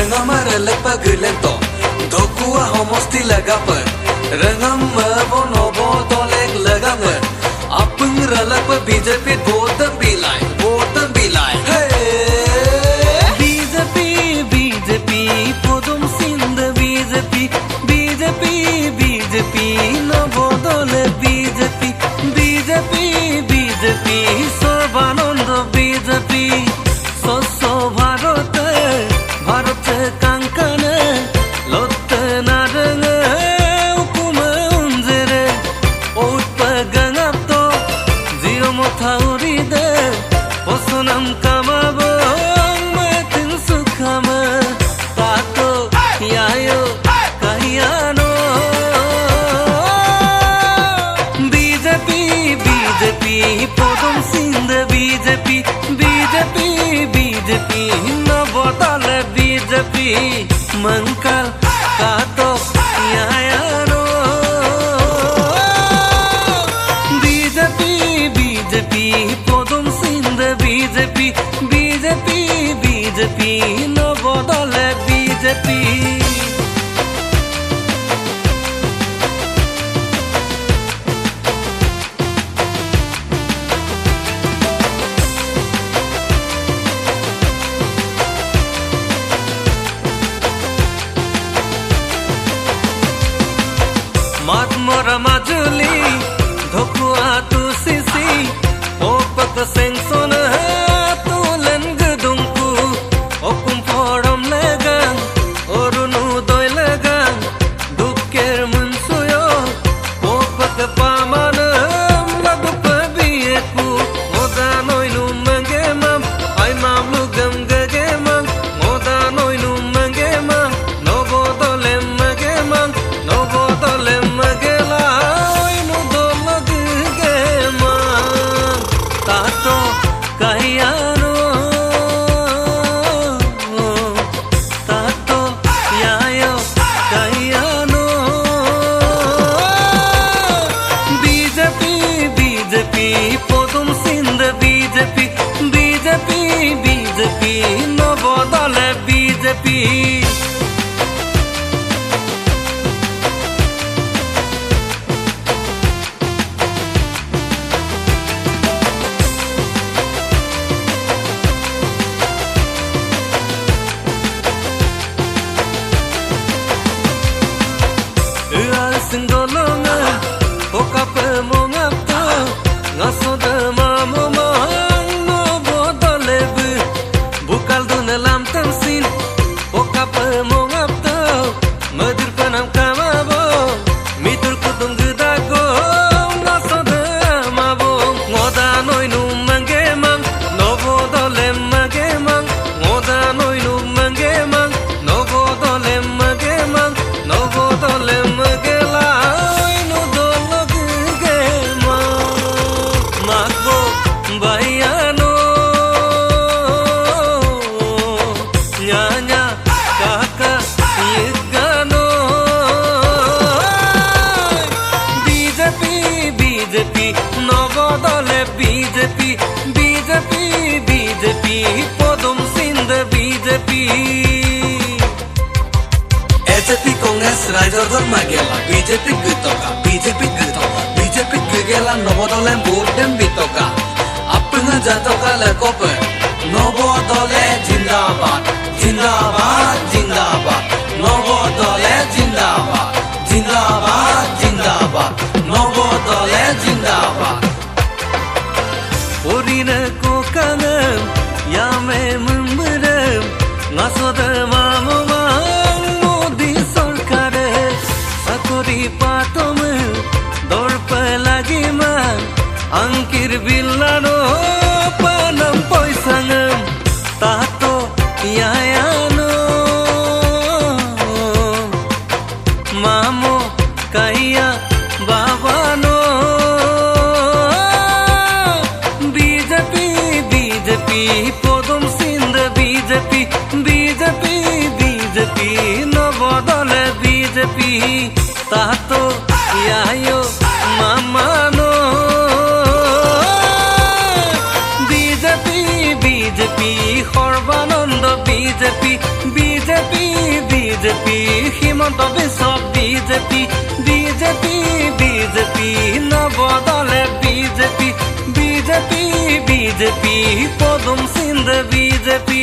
Rengamaralak pagulento Dokua homosti lagapan Rengam bonobo tolek lagangan Apeng ralak pa BJP votan bilai Hey BJP BJP podum sindh BJP BJP BJP নবদলে BJP BJP BJP Sarbananda BJP স্বচ্ছ ভারতে ভারতে কাঙ্কানে লতে নারঙে উকুমে উঞ্জেরে উৎপগঙাপ্তো জিও মথাউরি দে ওসনম কামাবো Metin সুখাম তাতো ইয়ায়ো কাহিয়ানো BJP BJP podum sindh BJP BJP BJP নবদলে BJP মঙ্কল কাতো ইয়ায়নো BJP BJP podum sindh BJP BJP BJP নবদলে BJP Matmora majuli dhokua tu sisi opak sengson tu lengdungku okum forum legang orunu doi legang dukker munsuyo opak pamanam ladup bieku moda noinu mangemam ai mamlu gamgagemam moda noinu mangemam nobodolem magemam nobodolem podum sindh BJP BJP BJP নবদলে BJP singolonga okape mongapto ngasoda mamoma nobodale bukal dunelam tamsin okape mongapto madir panam kamabo mitur kudum gudago ngasoda mabo ngoda noinu mangemang nobodale magemang ngoda noinu mangemang nobodale magemang nobodale magela inu dolog gema magbo bayano nyanya kaka yigano BJP BJP নবদলে BJP BJP BJP podum sindh BJP SJP Congress Rajdor Magela BJP Gitoka BJP Gigela Nobodole Budem Bitoka Appunga Jatoka Lekope Nobodole Jindabad Jindabad Jindabad Nobodole Jindabad Jindabad Jindabad Nobodole Jindabad Orina kokanam yame mumburam ngasoda mamoma modi sarkare sakori patom dorpa lagima ankir billano panam poisangam tato yayano mamo kaiya babano BJP BJP podum sindh BJP BJP BJP নবদলে BJP tato yayo mamano BJP BJP Sarbananda BJP BJP Himanta Biswa BJP BJP BJP নবদলে BJP BJP BJP পদুম সিন্ধ BJP